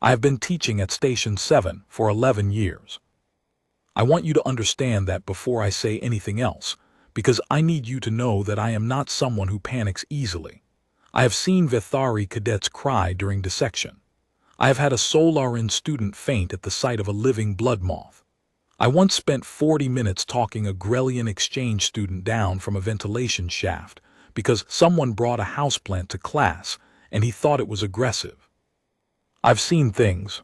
I have been teaching at Station 7 for 11 years. I want you to understand that before I say anything else, because I need you to know that I am not someone who panics easily. I have seen Vithari cadets cry during dissection. I have had a Solarin student faint at the sight of a living blood moth. I once spent 40 minutes talking a Grelian exchange student down from a ventilation shaft because someone brought a houseplant to class and he thought it was aggressive. I've seen things,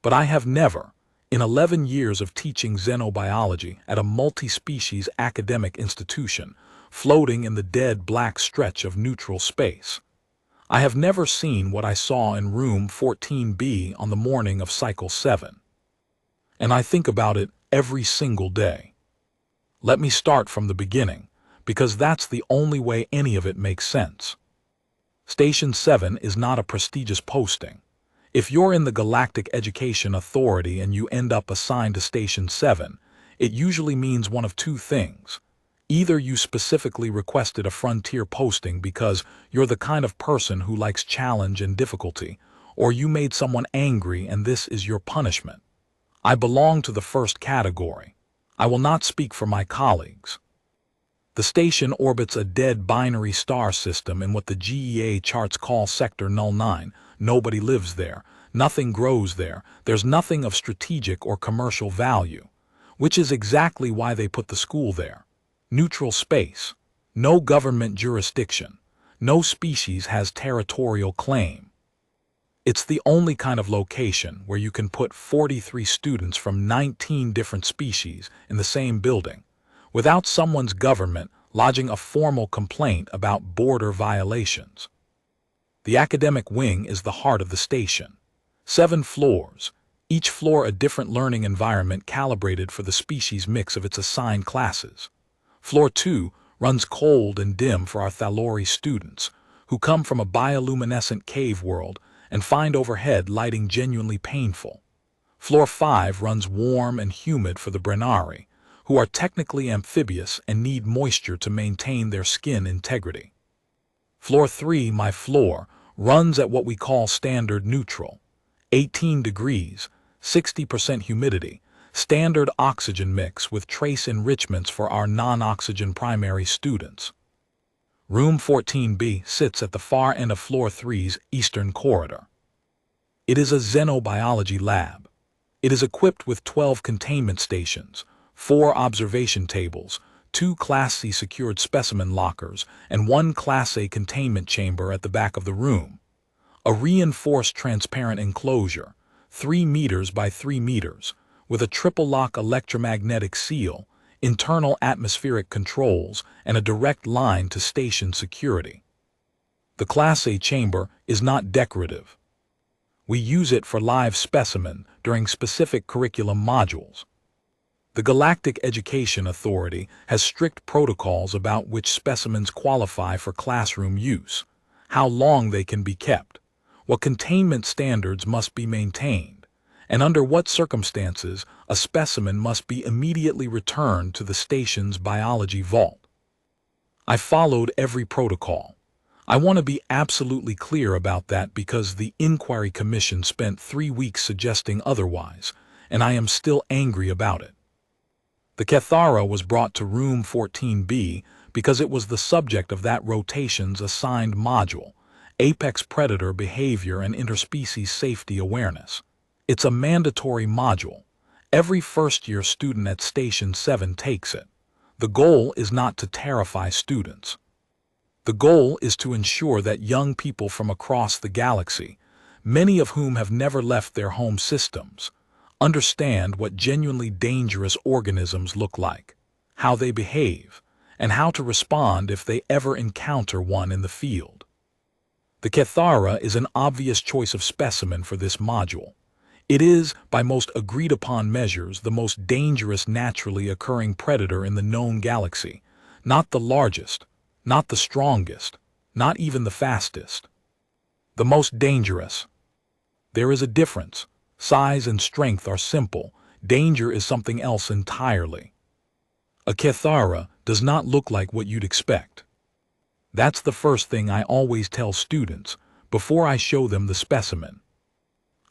but I have never, in 11 years of teaching xenobiology at a multi-species academic institution, floating in the dead black stretch of neutral space, I have never seen what I saw in room 14B on the morning of Cycle 7. And I think about it every single day. Let me start from the beginning, because that's the only way any of it makes sense. Station 7 is not a prestigious posting. If you're in the Galactic Education Authority and you end up assigned to Station 7, it usually means one of two things. Either you specifically requested a frontier posting because you're the kind of person who likes challenge and difficulty, or you made someone angry and this is your punishment. I belong to the first category. I will not speak for my colleagues. The station orbits a dead binary star system in what the GEA charts call Sector Null 9. Nobody lives there. Nothing grows there. There's nothing of strategic or commercial value, which is exactly why they put the school there. Neutral space. No government jurisdiction. No species has territorial claim. It's the only kind of location where you can put 43 students from 19 different species in the same building, without someone's government lodging a formal complaint about border violations. The academic wing is the heart of the station. 7 floors, each floor a different learning environment calibrated for the species mix of its assigned classes. Floor 2 runs cold and dim for our Thalori students, who come from a bioluminescent cave world and find overhead lighting genuinely painful. Floor 5 runs warm and humid for the Brenari, who are technically amphibious and need moisture to maintain their skin integrity. Floor 3, my floor, runs at what we call standard neutral, 18 degrees, 60% humidity, standard oxygen mix with trace enrichments for our non-oxygen primary students. Room 14B sits at the far end of Floor 3's eastern corridor. It is a xenobiology lab. It is equipped with 12 containment stations, 4 observation tables, 2 Class C secured specimen lockers, and 1 Class A containment chamber at the back of the room. A reinforced transparent enclosure, 3 meters by 3 meters, with a triple-lock electromagnetic seal, internal atmospheric controls, and a direct line to station security. The Class A chamber is not decorative. We use it for live specimen during specific curriculum modules. The Galactic Education Authority has strict protocols about which specimens qualify for classroom use, how long they can be kept, what containment standards must be maintained, and under what circumstances a specimen must be immediately returned to the station's biology vault. I followed every protocol. I want to be absolutely clear about that because the Inquiry Commission spent 3 weeks suggesting otherwise, and I am still angry about it. The Cathara was brought to room 14B because it was the subject of that rotation's assigned module, Apex Predator Behavior and Interspecies Safety Awareness. It's a mandatory module. Every first-year student at Station 7 takes it. The goal is not to terrify students. The goal is to ensure that young people from across the galaxy, many of whom have never left their home systems, understand what genuinely dangerous organisms look like, how they behave, and how to respond if they ever encounter one in the field. The Cathara is an obvious choice of specimen for this module. It is, by most agreed-upon measures, the most dangerous naturally occurring predator in the known galaxy, not the largest, not the strongest, not even the fastest. The most dangerous. There is a difference. Size and strength are simple. Danger is something else entirely. A Cathara does not look like what you'd expect. That's the first thing I always tell students before I show them the specimen.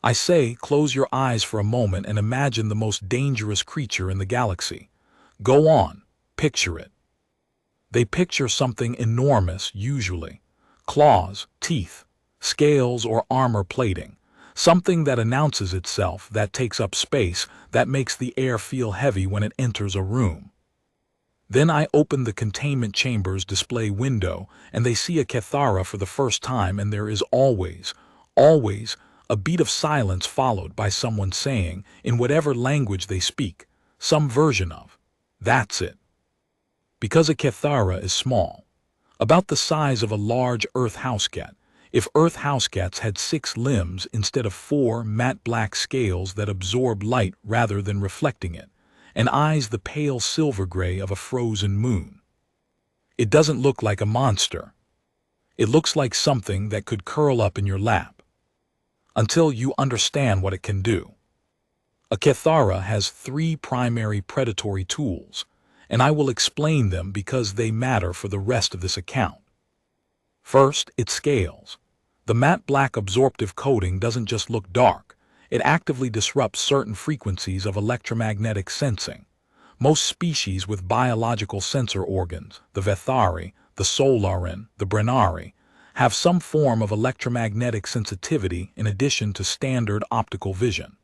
I say, close your eyes for a moment and imagine the most dangerous creature in the galaxy. Go on, picture it. They picture something enormous, usually. Claws, teeth, scales, or armor plating. Something that announces itself, that takes up space, that makes the air feel heavy when it enters a room. Then I open the containment chamber's display window, and they see a Cathara for the first time, and there is always, a beat of silence followed by someone saying, in whatever language they speak, some version of, "That's it." Because a Cathara is small, about the size of a large Earth housecat, if Earth housecats had 6 limbs instead of 4 matte black scales that absorb light rather than reflecting it, and eyes the pale silver gray of a frozen moon. It doesn't look like a monster. It looks like something that could curl up in your lap. Until you understand what it can do. A Cathara has 3 primary predatory tools, and I will explain them because they matter for the rest of this account. First, its scales. The matte black absorptive coating doesn't just look dark. It actively disrupts certain frequencies of electromagnetic sensing. Most species with biological sensor organs, the Vethari, the Solaran, the Brenari, have some form of electromagnetic sensitivity in addition to standard optical vision.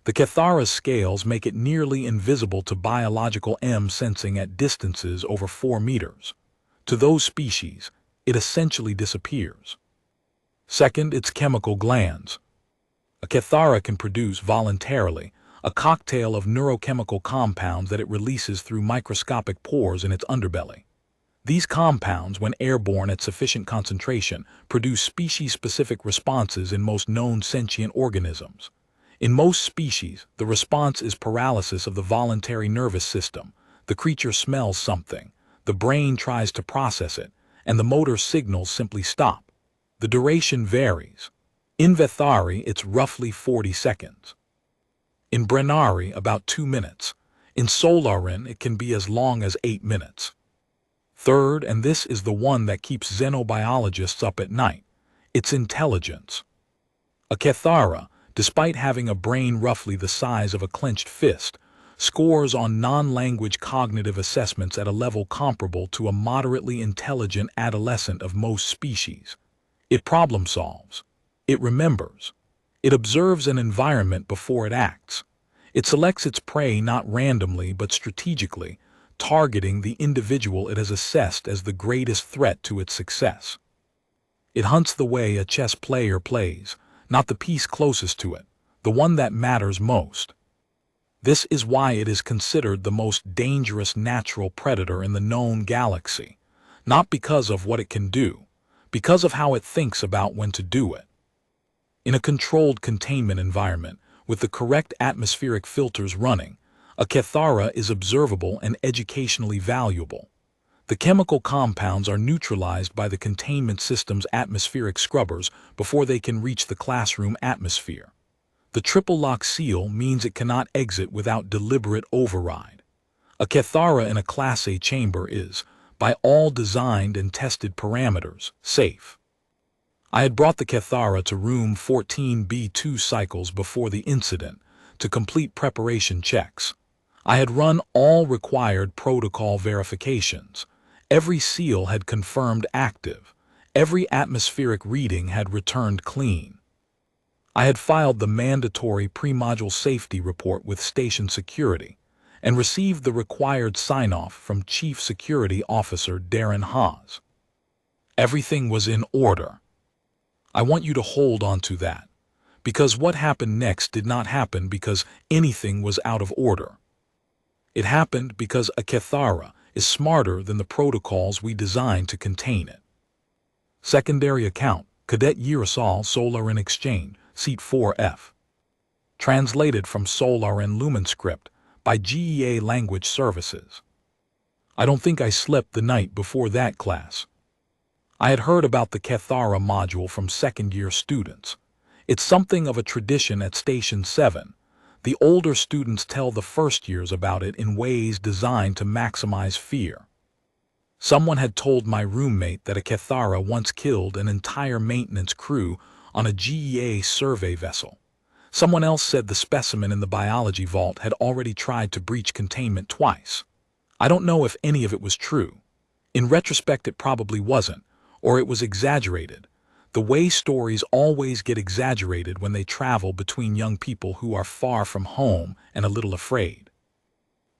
The Cathara's scales make it nearly invisible to biological M sensing at distances over 4 meters. To those species, it essentially disappears. Second, its chemical glands. A Cathara can produce voluntarily a cocktail of neurochemical compounds that it releases through microscopic pores in its underbelly. These compounds, when airborne at sufficient concentration, produce species-specific responses in most known sentient organisms. In most species, the response is paralysis of the voluntary nervous system. The creature smells something, the brain tries to process it, and the motor signals simply stop. The duration varies. In Vethari, it's roughly 40 seconds. In Brenari, about 2 minutes. In Solaran, it can be as long as 8 minutes. Third, and this is the one that keeps xenobiologists up at night, its intelligence. A Cathara, despite having a brain roughly the size of a clenched fist, scores on non-language cognitive assessments at a level comparable to a moderately intelligent adolescent of most species. It problem solves. It remembers. It observes an environment before it acts. It selects its prey not randomly but strategically, targeting the individual it has assessed as the greatest threat to its success. It hunts the way a chess player plays, not the piece closest to it, the one that matters most. This is why it is considered the most dangerous natural predator in the known galaxy, not because of what it can do, because of how it thinks about when to do it. In a controlled containment environment, with the correct atmospheric filters running, a Cathara is observable and educationally valuable. The chemical compounds are neutralized by the containment system's atmospheric scrubbers before they can reach the classroom atmosphere. The triple lock seal means it cannot exit without deliberate override. A Cathara in a Class A chamber is, by all designed and tested parameters, safe. I had brought the Cathara to room 14B2 cycles before the incident to complete preparation checks. I had run all required protocol verifications. Every seal had confirmed active. Every atmospheric reading had returned clean. I had filed the mandatory pre-module safety report with station security and received the required sign-off from Chief Security Officer Darren Haas. Everything was in order. I want you to hold on to that, because what happened next did not happen because anything was out of order. It happened because a Cathara is smarter than the protocols we designed to contain it. Secondary account, Cadet Yerisol Solaran Exchange, Seat 4F. Translated from Solaran Lumen Script by GEA Language Services. I don't think I slept the night before that class. I had heard about the Cathara module from second-year students. It's something of a tradition at Station 7. The older students tell the first years about it in ways designed to maximize fear. Someone had told my roommate that a Cathara once killed an entire maintenance crew on a GEA survey vessel. Someone else said the specimen in the biology vault had already tried to breach containment twice. I don't know if any of it was true. In retrospect, it probably wasn't, or it was exaggerated. The way stories always get exaggerated when they travel between young people who are far from home and a little afraid.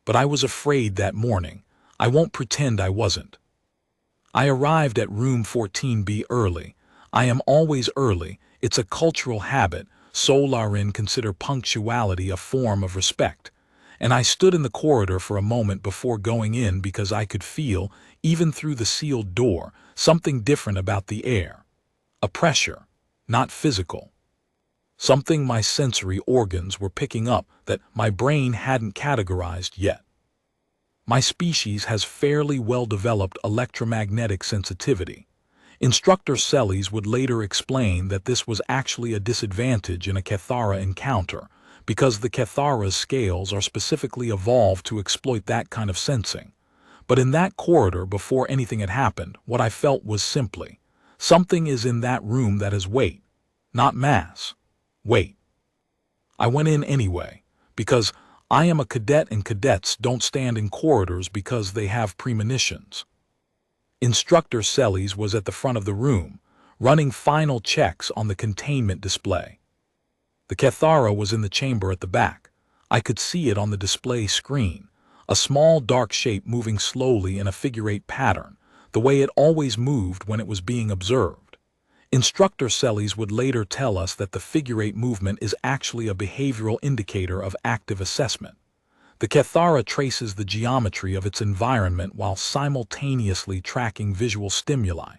But I was afraid that morning. I won't pretend I wasn't. I arrived at room 14B early. I am always early. It's a cultural habit. Solarin consider punctuality a form of respect. And I stood in the corridor for a moment before going in because I could feel, even through the sealed door, something different about the air. A pressure, not physical. Something my sensory organs were picking up that my brain hadn't categorized yet. My species has fairly well-developed electromagnetic sensitivity. Instructor Celis would later explain that this was actually a disadvantage in a Cathara encounter, because the Cathara's scales are specifically evolved to exploit that kind of sensing. But in that corridor, before anything had happened, what I felt was simply, something is in that room that is weight, not mass. Weight. I went in anyway, because I am a cadet and cadets don't stand in corridors because they have premonitions. Instructor Celis was at the front of the room, running final checks on the containment display. The Cathara was in the chamber at the back. I could see it on the display screen, a small dark shape moving slowly in a figure-8 pattern, the way it always moved when it was being observed. Instructor Celis would later tell us that the figure-8 movement is actually a behavioral indicator of active assessment. The Cathara traces the geometry of its environment while simultaneously tracking visual stimuli.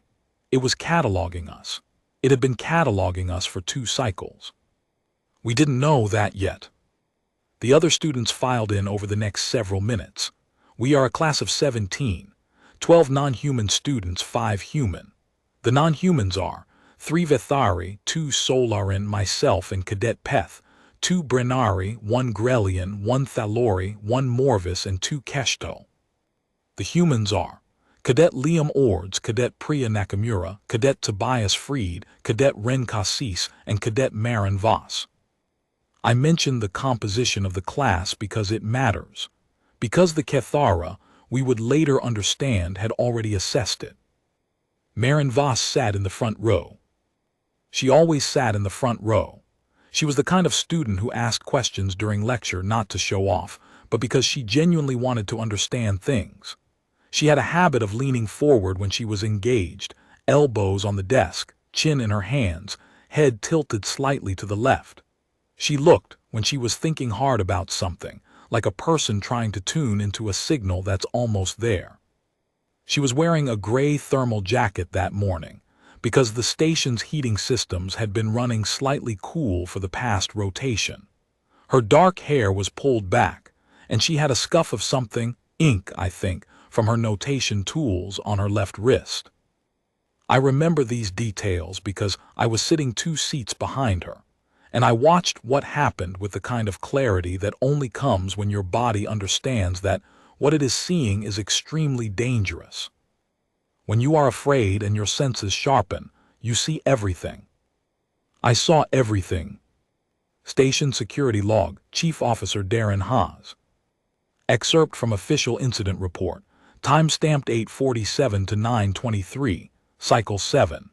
It was cataloging us. It had been cataloging us for 2 cycles. We didn't know that yet. The other students filed in over the next several minutes. We are a class of 17, 12 non-human students, 5 human. The non-humans are 3 Vethari, 2 Solarin, myself and Cadet Peth, 2 Brenari, 1 Grelian, 1 Thalori, 1 Morvis, and 2 Keshto. The humans are Cadet Liam Ords, Cadet Priya Nakamura, Cadet Tobias Freed, Cadet Ren Cassis, and Cadet Marin Voss. I mentioned the composition of the class because it matters. Because the Cathara, we would later understand, had already assessed it. Marin Voss sat in the front row. She always sat in the front row. She was the kind of student who asked questions during lecture not to show off, but because she genuinely wanted to understand things. She had a habit of leaning forward when she was engaged, elbows on the desk, chin in her hands, head tilted slightly to the left. She looked, when she was thinking hard about something, like a person trying to tune into a signal that's almost there. She was wearing a gray thermal jacket that morning, because the station's heating systems had been running slightly cool for the past rotation. Her dark hair was pulled back, and she had a scuff of something, ink, I think, from her notation tools on her left wrist. I remember these details because I was sitting 2 seats behind her, and I watched what happened with the kind of clarity that only comes when your body understands that what it is seeing is extremely dangerous. When you are afraid and your senses sharpen, you see everything. I saw everything. Station Security Log, Chief Officer Darren Haas. Excerpt from Official Incident Report, time-stamped 8:47 to 9:23, Cycle 7.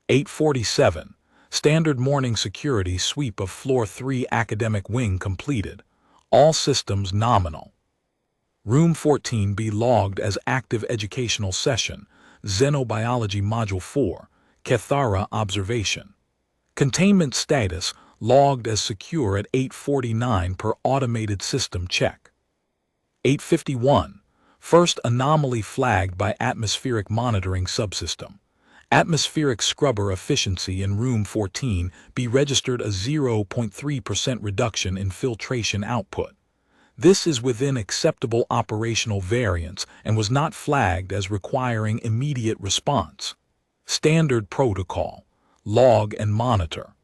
8:47, Standard Morning Security Sweep of Floor 3 Academic Wing completed. All systems nominal. Room 14B logged as Active Educational Session, Xenobiology Module 4, Cathara Observation. Containment status logged as secure at 8:49 per automated system check. 8:51, first anomaly flagged by Atmospheric Monitoring Subsystem. Atmospheric scrubber efficiency in Room 14B registered a 0.3% reduction in filtration output. This is within acceptable operational variance and was not flagged as requiring immediate response. Standard protocol, log and monitor.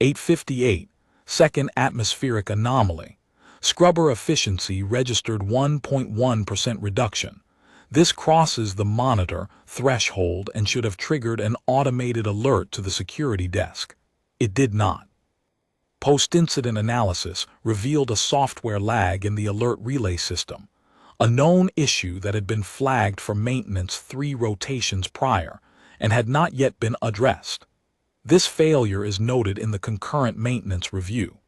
8:58, second atmospheric anomaly. Scrubber efficiency registered 1.1% reduction. This crosses the monitor threshold and should have triggered an automated alert to the security desk. It did not. Post-incident analysis revealed a software lag in the alert relay system, a known issue that had been flagged for maintenance 3 rotations prior and had not yet been addressed. This failure is noted in the concurrent maintenance review.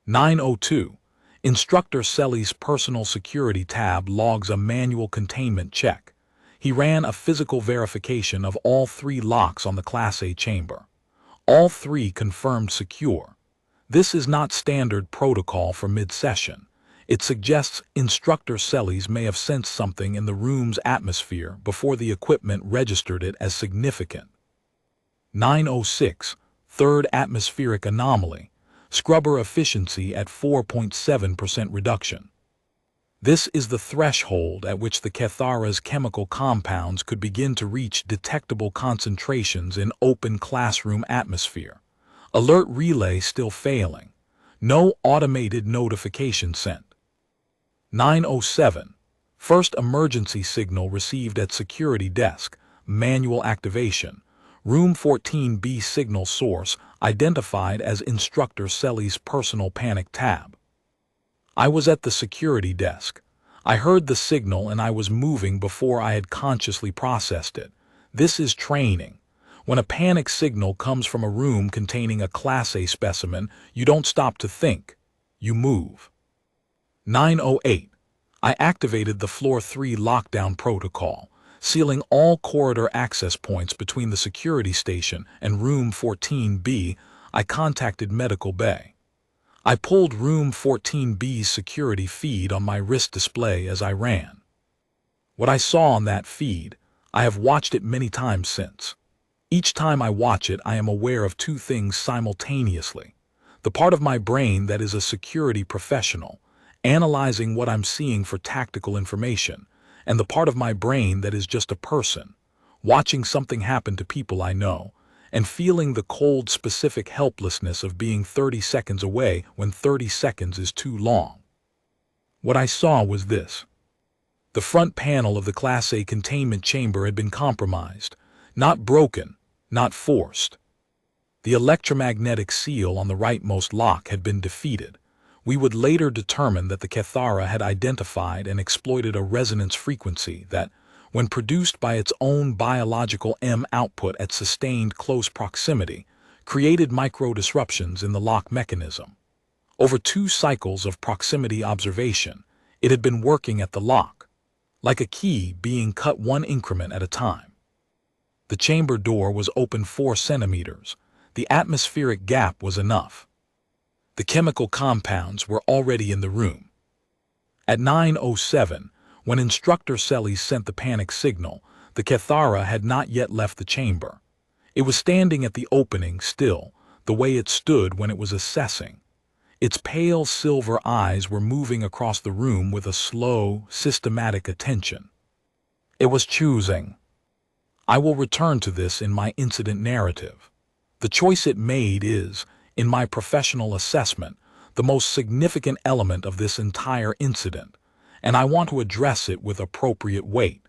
902. Instructor Selly's personal security tab logs a manual containment check. He ran a physical verification of all 3 locks on the Class A chamber. All 3 confirmed secure. This is not standard protocol for mid-session. It suggests Instructor Sellies may have sensed something in the room's atmosphere before the equipment registered it as significant. 906. Third atmospheric anomaly. Scrubber efficiency at 4.7% reduction. This is the threshold at which the Kethara's chemical compounds could begin to reach detectable concentrations in open classroom atmosphere. Alert relay still failing. No automated notification sent. 907. First emergency signal received at security desk. Manual activation. Room 14B signal source identified as Instructor Selly's personal panic tab. I was at the security desk. I heard the signal and I was moving before I had consciously processed it. This is training. When a panic signal comes from a room containing a Class A specimen, you don't stop to think. You move. 908. I activated the Floor 3 lockdown protocol, sealing all corridor access points between the security station and Room 14B. I contacted Medical Bay. I pulled Room 14B's security feed on my wrist display as I ran. What I saw on that feed, I have watched it many times since. Each time I watch it, I am aware of 2 things simultaneously. The part of my brain that is a security professional, analyzing what I'm seeing for tactical information, and the part of my brain that is just a person, watching something happen to people I know, and feeling the cold, specific helplessness of being 30 seconds away when 30 seconds is too long. What I saw was this. The front panel of the Class A containment chamber had been compromised, not broken, not forced. The electromagnetic seal on the rightmost lock had been defeated. We would later determine that the Kethara had identified and exploited a resonance frequency that, when produced by its own biological M output at sustained close proximity, created micro-disruptions in the lock mechanism. Over 2 cycles of proximity observation, it had been working at the lock, like a key being cut 1 increment at a time. The chamber door was open 4 centimeters. The atmospheric gap was enough. The chemical compounds were already in the room. At 9:07, when Instructor Selly sent the panic signal, the Kethara had not yet left the chamber. It was standing at the opening still, the way it stood when it was assessing. Its pale silver eyes were moving across the room with a slow, systematic attention. It was choosing. I will return to this in my incident narrative. The choice it made is, in my professional assessment, the most significant element of this entire incident, and I want to address it with appropriate weight.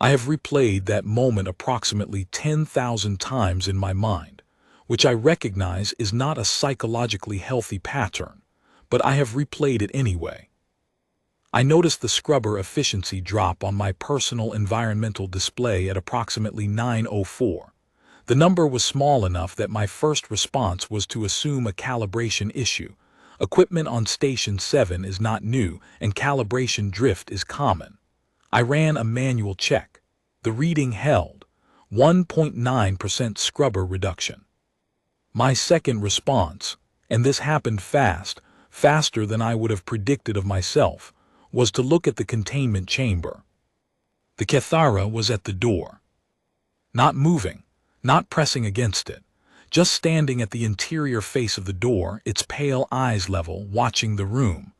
I have replayed that moment approximately 10,000 times in my mind, which I recognize is not a psychologically healthy pattern, but I have replayed it anyway. I noticed the scrubber efficiency drop on my personal environmental display at approximately 9:04. The number was small enough that my first response was to assume a calibration issue. Equipment on Station 7 is not new, and calibration drift is common. I ran a manual check. The reading held 1.9% scrubber reduction. My second response, and this happened fast, faster than I would have predicted of myself, was to look at the containment chamber. The Kethara was at the door. Not moving, not pressing against it, just standing at the interior face of the door, its pale eyes level, watching the room.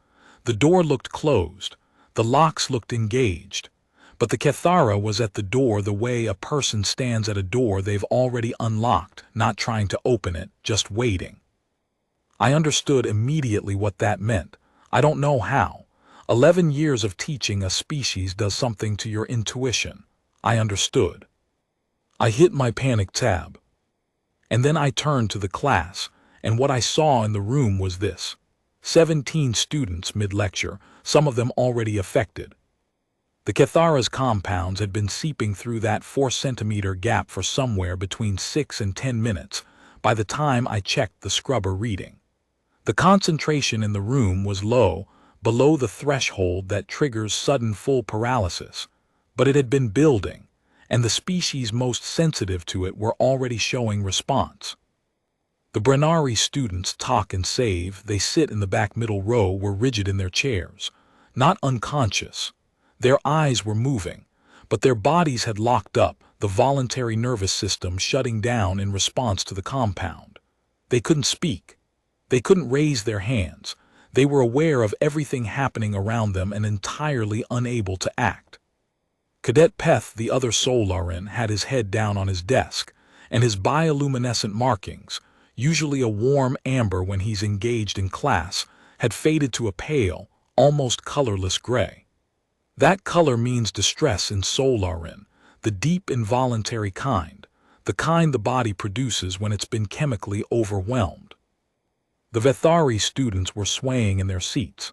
The door looked closed. The locks looked engaged. But the Kethara was at the door the way a person stands at a door they've already unlocked, not trying to open it, just waiting. I understood immediately what that meant. I don't know how. 11 years of teaching a species does something to your intuition. I understood. I hit my panic tab. And then I turned to the class, and what I saw in the room was this: 17 students mid-lecture, some of them already affected. The Cathara's compounds had been seeping through that 4-centimeter gap for somewhere between 6 and 10 minutes by the time I checked the scrubber reading. The concentration in the room was low, below the threshold that triggers sudden full paralysis, but it had been building, and the species most sensitive to it were already showing response. The Brenari students talk and save, they sit in the back middle row, were rigid in their chairs, not unconscious. Their eyes were moving, but their bodies had locked up, the voluntary nervous system shutting down in response to the compound. They couldn't speak. They couldn't raise their hands. They were aware of everything happening around them and entirely unable to act. Cadet Peth, the other Solarin, had his head down on his desk, and his bioluminescent markings, usually a warm amber when he's engaged in class, had faded to a pale, almost colorless gray. That color means distress in Solarin, the deep involuntary kind, the kind the body produces when it's been chemically overwhelmed. The Vethari students were swaying in their seats.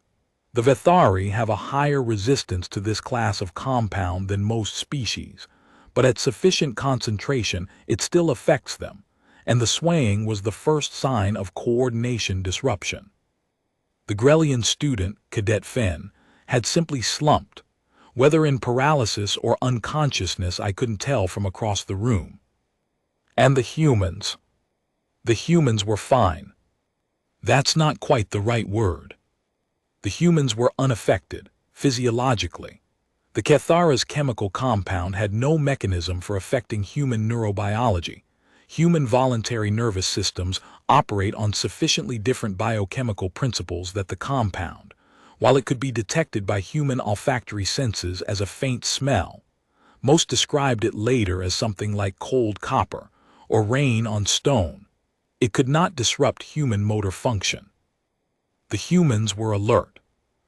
The Vethari have a higher resistance to this class of compound than most species, but at sufficient concentration it still affects them, and the swaying was the first sign of coordination disruption. The Grelian student, Cadet Fen, had simply slumped. Whether in paralysis or unconsciousness I couldn't tell from across the room. And the humans. The humans were fine. That's not quite the right word. The humans were unaffected, physiologically. The Cathara's chemical compound had no mechanism for affecting human neurobiology. Human voluntary nervous systems operate on sufficiently different biochemical principles that the compound, while it could be detected by human olfactory senses as a faint smell, most described it later as something like cold copper or rain on stone, it could not disrupt human motor function. The humans were alert.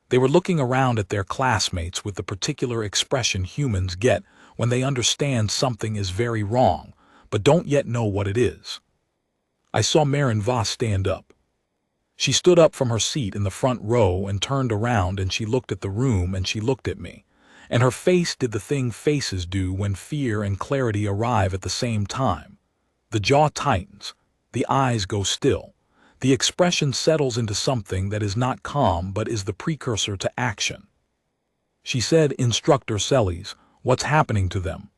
They were looking around at their classmates with the particular expression humans get when they understand something is very wrong, but don't yet know what it is. I saw Marin Voss stand up. She stood up from her seat in the front row and turned around, and she looked at the room and she looked at me, and her face did the thing faces do when fear and clarity arrive at the same time. The jaw tightens, the eyes go still, the expression settles into something that is not calm but is the precursor to action. She said, "Instructor Celis, what's happening to them?"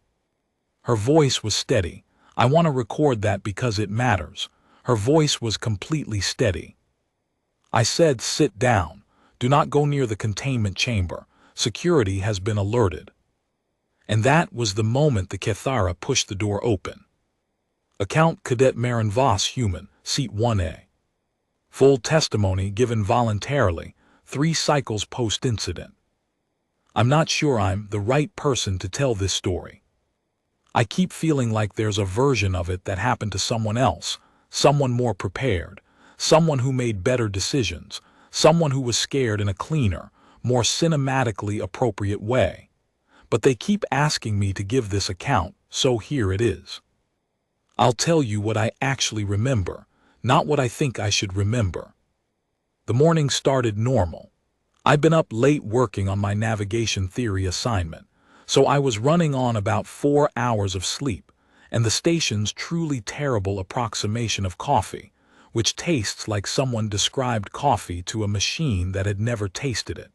Her voice was steady. I want to record that because it matters. Her voice was completely steady. I said, "Sit down. Do not go near the containment chamber. Security has been alerted." And that was the moment the Cathara pushed the door open. Account Cadet Marin Voss, human, seat 1A. Full testimony given voluntarily, 3 cycles post-incident. I'm not sure I'm the right person to tell this story. I keep feeling like there's a version of it that happened to someone else, someone more prepared, someone who made better decisions, someone who was scared in a cleaner, more cinematically appropriate way. But they keep asking me to give this account, so here it is. I'll tell you what I actually remember, not what I think I should remember. The morning started normal. I'd been up late working on my navigation theory assignment, so I was running on about 4 hours of sleep, and the station's truly terrible approximation of coffee, which tastes like someone described coffee to a machine that had never tasted it.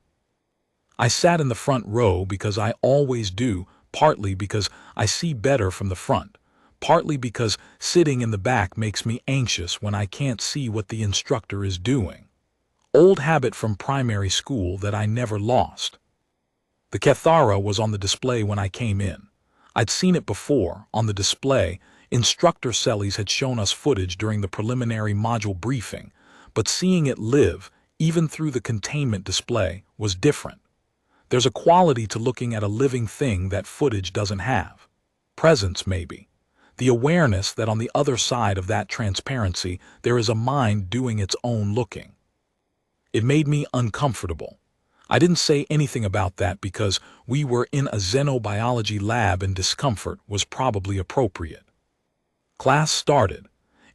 I sat in the front row because I always do, partly because I see better from the front, partly because sitting in the back makes me anxious when I can't see what the instructor is doing. Old habit from primary school that I never lost. The Cathara was on the display when I came in. I'd seen it before, on the display. Instructor Celis had shown us footage during the preliminary module briefing, but seeing it live, even through the containment display, was different. There's a quality to looking at a living thing that footage doesn't have. Presence, maybe. The awareness that on the other side of that transparency there is a mind doing its own looking. It made me uncomfortable. I didn't say anything about that because we were in a xenobiology lab and discomfort was probably appropriate. Class started.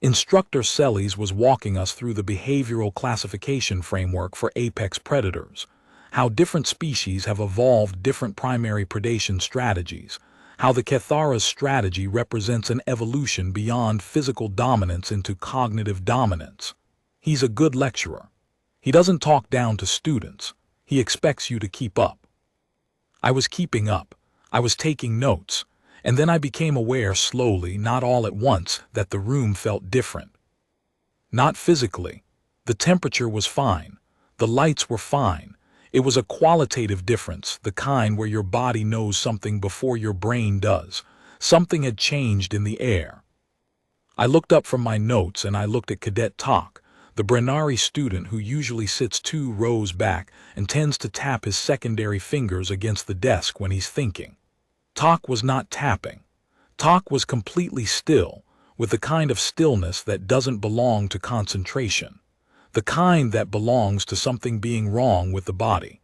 Instructor Celis was walking us through the behavioral classification framework for apex predators, how different species have evolved different primary predation strategies, how the Cathara's strategy represents an evolution beyond physical dominance into cognitive dominance. He's a good lecturer. He doesn't talk down to students. He expects you to keep up. I was keeping up. I was taking notes. And then I became aware slowly, not all at once, that the room felt different. Not physically. The temperature was fine. The lights were fine. It was a qualitative difference, the kind where your body knows something before your brain does. Something had changed in the air. I looked up from my notes and I looked at Cadet Tak, the Brenari student who usually sits 2 rows back and tends to tap his secondary fingers against the desk when he's thinking. Tak was not tapping. Tak was completely still, with the kind of stillness that doesn't belong to concentration, the kind that belongs to something being wrong with the body.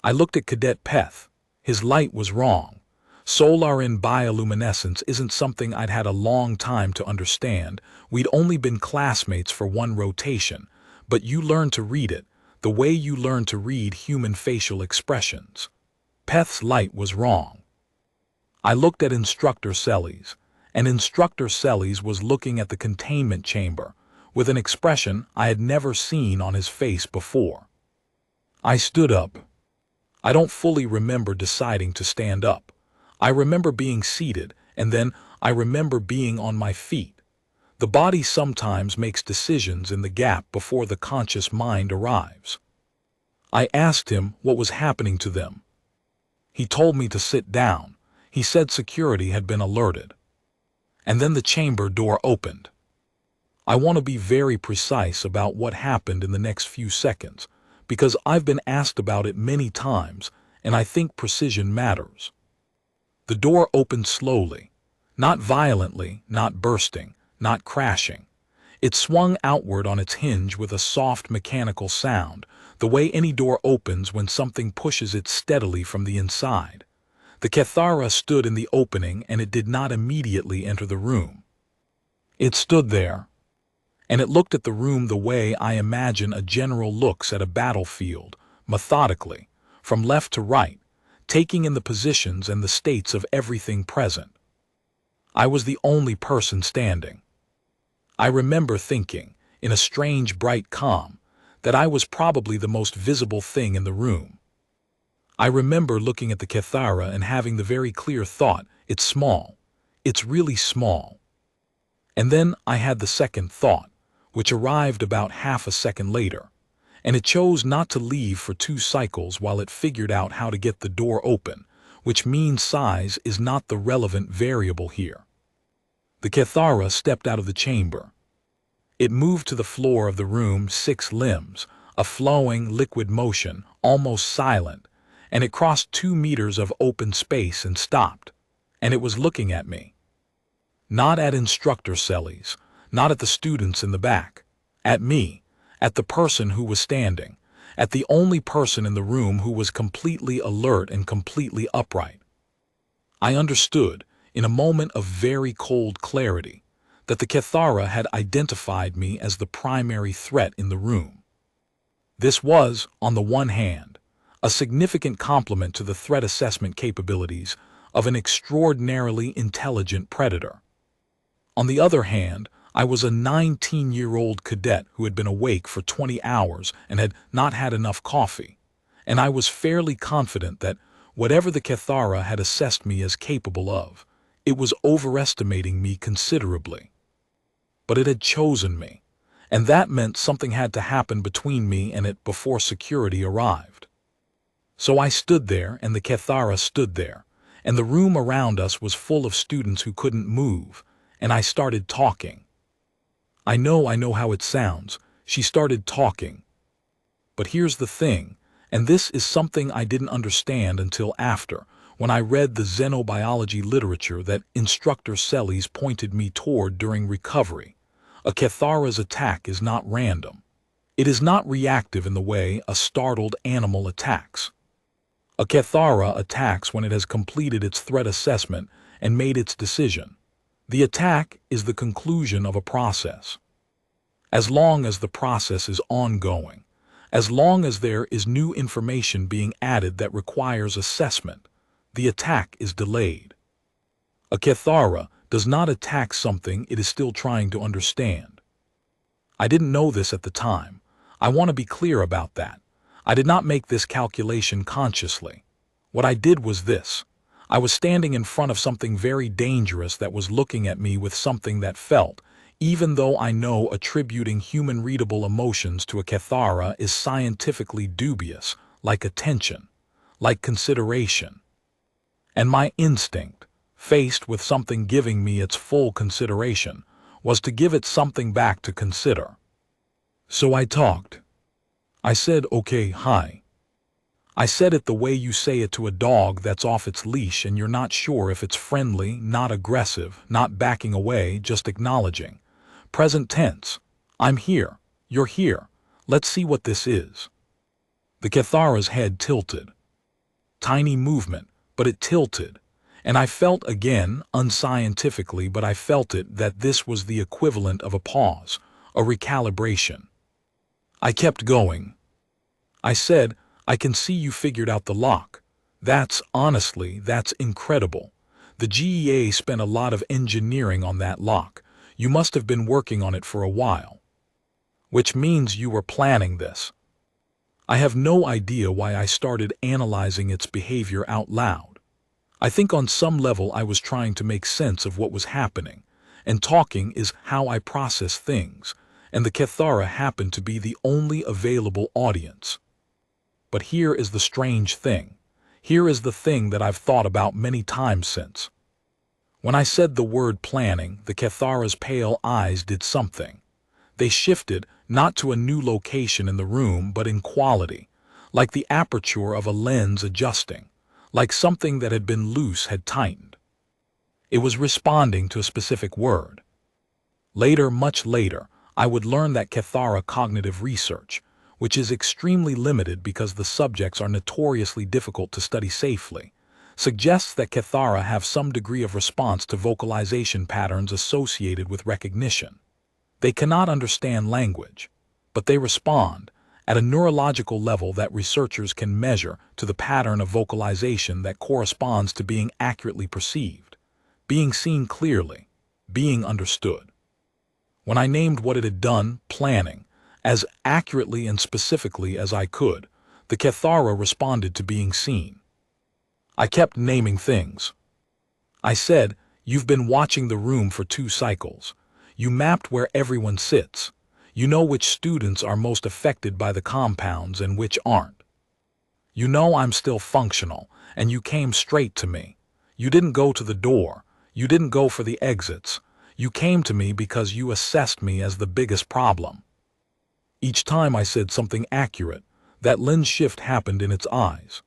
I looked at Cadet Peth. His light was wrong. Solar in bioluminescence isn't something I'd had a long time to understand. We'd only been classmates for 1 rotation, but you learn to read it, the way you learn to read human facial expressions. Peth's light was wrong. I looked at Instructor Celis, and Instructor Celis was looking at the containment chamber with an expression I had never seen on his face before. I stood up. I don't fully remember deciding to stand up. I remember being seated, and then I remember being on my feet. The body sometimes makes decisions in the gap before the conscious mind arrives. I asked him what was happening to them. He told me to sit down. He said security had been alerted. And then the chamber door opened. I want to be very precise about what happened in the next few seconds, because I've been asked about it many times, and I think precision matters. The door opened slowly, not violently, not bursting, not crashing. It swung outward on its hinge with a soft mechanical sound, the way any door opens when something pushes it steadily from the inside. The Cathara stood in the opening and it did not immediately enter the room. It stood there, and it looked at the room the way I imagine a general looks at a battlefield, methodically, from left to right, taking in the positions and the states of everything present. I was the only person standing. I remember thinking, in a strange bright calm, that I was probably the most visible thing in the room. I remember looking at the Cathara and having the very clear thought, it's small. It's really small. And then I had the second thought, which arrived about half a second later, and it chose not to leave for 2 cycles while it figured out how to get the door open, which means size is not the relevant variable here. The Cathara stepped out of the chamber. It moved to the floor of the room 6 limbs, a flowing, liquid motion, almost silent, and it crossed 2 meters of open space and stopped, and it was looking at me. Not at Instructor Celis, not at the students in the back, at me, at the person who was standing, at the only person in the room who was completely alert and completely upright. I understood, in a moment of very cold clarity, that the Cathara had identified me as the primary threat in the room. This was, on the one hand, a significant compliment to the threat assessment capabilities of an extraordinarily intelligent predator. On the other hand, I was a 19-year-old cadet who had been awake for 20 hours and had not had enough coffee, and I was fairly confident that whatever the Cathara had assessed me as capable of, it was overestimating me considerably. But it had chosen me, and that meant something had to happen between me and it before security arrived. So I stood there, and the Cathara stood there, and the room around us was full of students who couldn't move, and I started talking. I know how it sounds. She started talking. But here's the thing, and this is something I didn't understand until after, when I read the xenobiology literature that Instructor Celis pointed me toward during recovery. A Cathara's attack is not random. It is not reactive in the way a startled animal attacks. A Cathara attacks when it has completed its threat assessment and made its decision. The attack is the conclusion of a process. As long as the process is ongoing, as long as there is new information being added that requires assessment, the attack is delayed. A Kethara does not attack something it is still trying to understand. I didn't know this at the time. I want to be clear about that. I did not make this calculation consciously. What I did was this. I was standing in front of something very dangerous that was looking at me with something that felt, even though I know attributing human-readable emotions to a Kethara is scientifically dubious, like attention, like consideration. And my instinct, faced with something giving me its full consideration, was to give it something back to consider. So I talked. I said, "Okay, hi." I said it the way you say it to a dog that's off its leash and you're not sure if it's friendly, not aggressive, not backing away, just acknowledging. Present tense. I'm here. You're here. Let's see what this is. The Kethara's head tilted. Tiny movement, but it tilted. And I felt again, unscientifically, but I felt it, that this was the equivalent of a pause, a recalibration. I kept going. I said, "I can see you figured out the lock. Honestly, that's incredible. The GEA spent a lot of engineering on that lock. You must have been working on it for a while. Which means you were planning this." I have no idea why I started analyzing its behavior out loud. I think on some level I was trying to make sense of what was happening, and talking is how I process things, and the Kethara happened to be the only available audience. But here is the strange thing. Here is the thing that I've thought about many times since. When I said the word planning, the Kethara's pale eyes did something. They shifted, not to a new location in the room, but in quality, like the aperture of a lens adjusting, like something that had been loose had tightened. It was responding to a specific word. Later, much later, I would learn that Kethara cognitive research, which is extremely limited because the subjects are notoriously difficult to study safely, suggests that Kethara have some degree of response to vocalization patterns associated with recognition. They cannot understand language, but they respond at a neurological level that researchers can measure to the pattern of vocalization that corresponds to being accurately perceived, being seen clearly, being understood. When I named what it had done, planning, as accurately and specifically as I could, the Kethara responded to being seen. I kept naming things. I said, "You've been watching the room for 2 cycles. You mapped where everyone sits. You know which students are most affected by the compounds and which aren't. You know I'm still functional, and you came straight to me. You didn't go to the door. You didn't go for the exits. You came to me because you assessed me as the biggest problem." Each time I said something accurate, that lens shift happened in its eyes.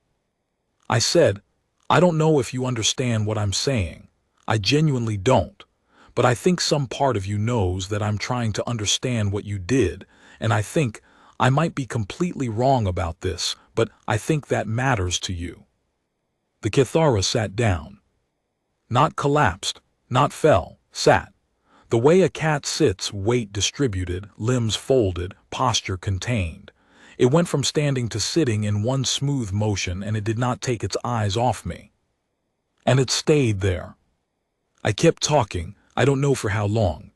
I said, "I don't know if you understand what I'm saying. I genuinely don't. But I think some part of you knows that I'm trying to understand what you did, and I think I might be completely wrong about this, but I think that matters to you." The Kethara sat down. Not collapsed, not fell, sat. The way a cat sits, weight distributed, limbs folded, posture contained. It went from standing to sitting in one smooth motion, and it did not take its eyes off me. And it stayed there. I kept talking, I don't know for how long.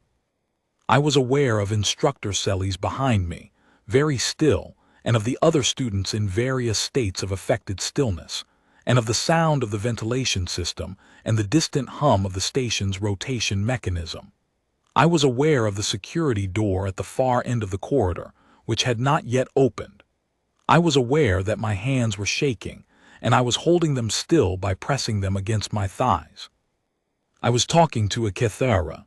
I was aware of instructor Sellies behind me, very still, and of the other students in various states of affected stillness, and of the sound of the ventilation system and the distant hum of the station's rotation mechanism. I was aware of the security door at the far end of the corridor, which had not yet opened. I was aware that my hands were shaking, and I was holding them still by pressing them against my thighs. I was talking to a Kethara.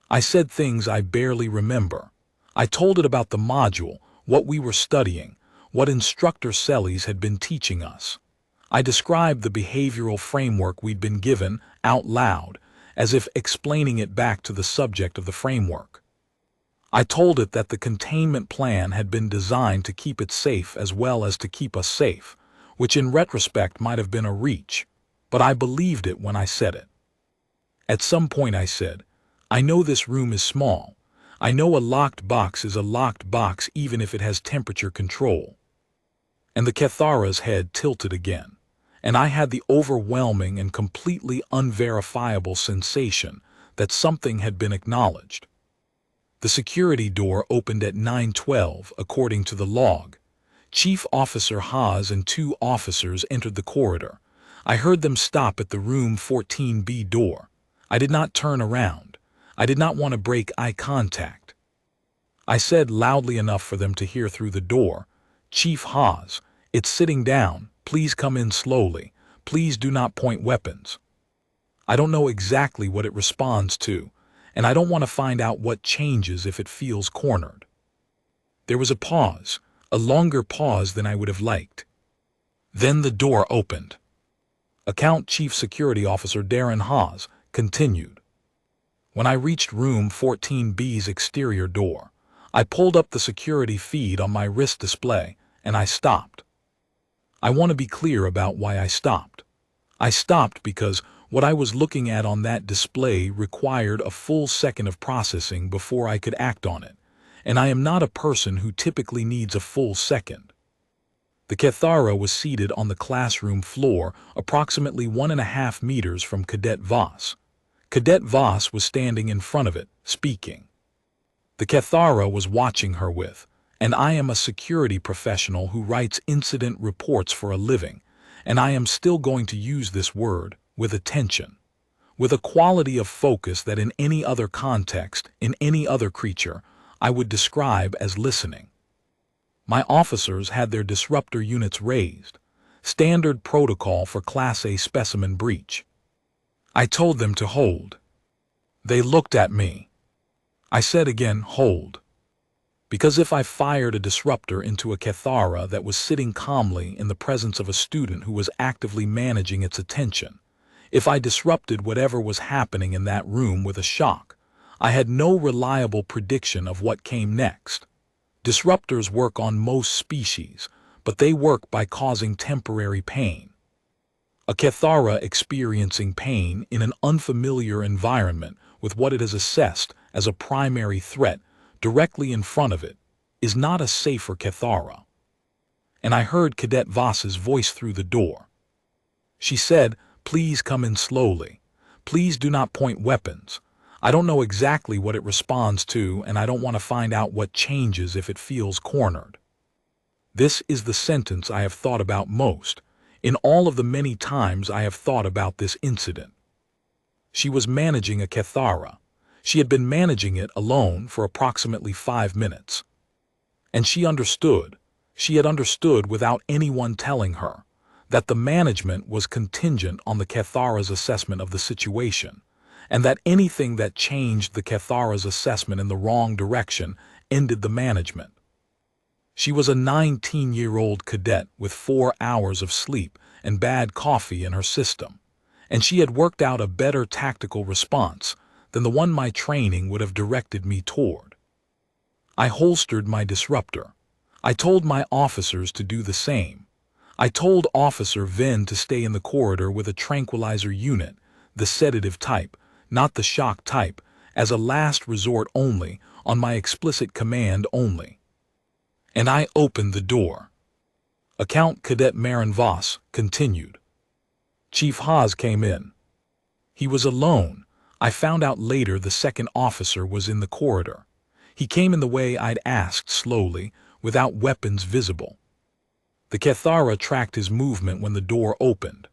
I said things I barely remember. I told it about the module, what we were studying, what instructor Sellies had been teaching us. I described the behavioral framework we'd been given out loud, as if explaining it back to the subject of the framework. I told it that the containment plan had been designed to keep it safe as well as to keep us safe, which in retrospect might have been a reach, but I believed it when I said it. At some point I said, I know this room is small. I know a locked box is a locked box even if it has temperature control. And the Cathara's head tilted again, and I had the overwhelming and completely unverifiable sensation that something had been acknowledged. The security door opened at 9:12 according to the log. Chief Officer Haas and 2 officers entered the corridor. I heard them stop at the room 14B door. I did not turn around. I did not want to break eye contact. I said loudly enough for them to hear through the door, Chief Haas, it's sitting down. Please come in slowly. Please do not point weapons. I don't know exactly what it responds to, and I don't want to find out what changes if it feels cornered. There was a pause, a longer pause than I would have liked. Then the door opened. Account Chief Security Officer Darren Haas continued. When I reached room 14B's exterior door, I pulled up the security feed on my wrist display, and I stopped. I want to be clear about why I stopped. I stopped because what I was looking at on that display required a full second of processing before I could act on it, and I am not a person who typically needs a full second. The Cathara was seated on the classroom floor approximately 1.5 meters from Cadet Voss. Cadet Voss was standing in front of it, speaking. The Cathara was watching her with, and I am a security professional who writes incident reports for a living, and I am still going to use this word, with attention, with a quality of focus that in any other context, in any other creature, I would describe as listening. My officers had their disruptor units raised, standard protocol for Class A specimen breach. I told them to hold. They looked at me. I said again, hold. Because if I fired a disruptor into a Cathara that was sitting calmly in the presence of a student who was actively managing its attention, if I disrupted whatever was happening in that room with a shock, I had no reliable prediction of what came next. Disruptors work on most species, but they work by causing temporary pain. A Cathara experiencing pain in an unfamiliar environment with what it has assessed as a primary threat directly in front of it is not a safer Cathara. And I heard Cadet Voss's voice through the door. She said, please come in slowly. Please do not point weapons. I don't know exactly what it responds to, and I don't want to find out what changes if it feels cornered. This is the sentence I have thought about most, in all of the many times I have thought about this incident. She was managing a Cathara. She had been managing it alone for approximately 5 minutes. And she understood. She had understood without anyone telling her that the management was contingent on the Cathara's assessment of the situation, and that anything that changed the Cathara's assessment in the wrong direction ended the management. She was a 19-year-old cadet with 4 hours of sleep and bad coffee in her system, and she had worked out a better tactical response than the one my training would have directed me toward. I holstered my disruptor. I told my officers to do the same. I told Officer Venn to stay in the corridor with a tranquilizer unit, the sedative type, not the shock type, as a last resort only, on my explicit command only. And I opened the door. Account Cadet Marin Voss continued. Chief Haas came in. He was alone. I found out later the second officer was in the corridor. He came in the way I'd asked slowly, without weapons visible. The Cathara tracked his movement when the door opened.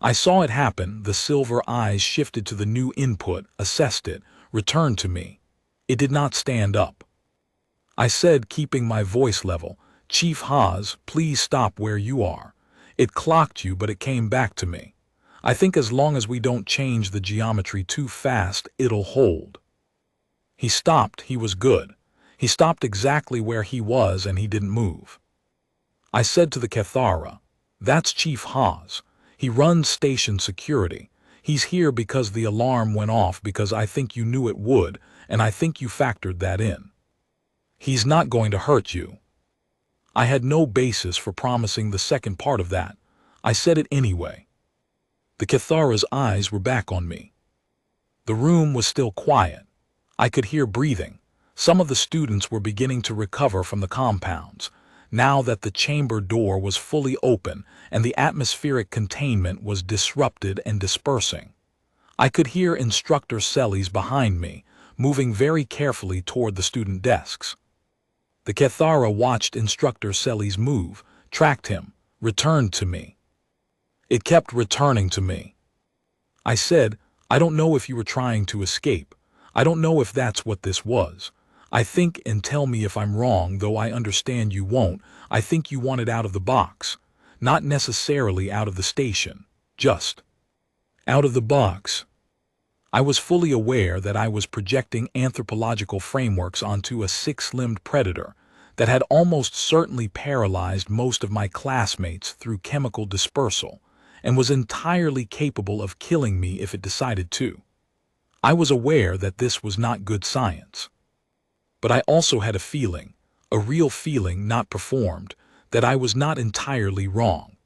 I saw it happen. The silver eyes shifted to the new input, assessed it, returned to me. It did not stand up. I said, keeping my voice level, Chief Haas, please stop where you are. It clocked you, but it came back to me. I think as long as we don't change the geometry too fast, it'll hold. He stopped. He was good. He stopped exactly where he was, and he didn't move. I said to the Cathara, that's Chief Haas. He runs station security. He's here because the alarm went off because I think you knew it would, and I think you factored that in. He's not going to hurt you. I had no basis for promising the second part of that. I said it anyway. The Cathara's eyes were back on me. The room was still quiet. I could hear breathing. Some of the students were beginning to recover from the compounds, now that the chamber door was fully open and the atmospheric containment was disrupted and dispersing. I could hear Instructor Sellies behind me, moving very carefully toward the student desks. The Kethara watched Instructor Sellies move, tracked him, returned to me. It kept returning to me. I said, "I don't know if you were trying to escape. I don't know if that's what this was. I think, and tell me if I'm wrong, though I understand you won't, I think you wanted out of the box. Not necessarily out of the station. Just out of the box." I was fully aware that I was projecting anthropological frameworks onto a six-limbed predator that had almost certainly paralyzed most of my classmates through chemical dispersal and was entirely capable of killing me if it decided to. I was aware that this was not good science. But I also had a feeling, a real feeling not performed, that I was not entirely wrong.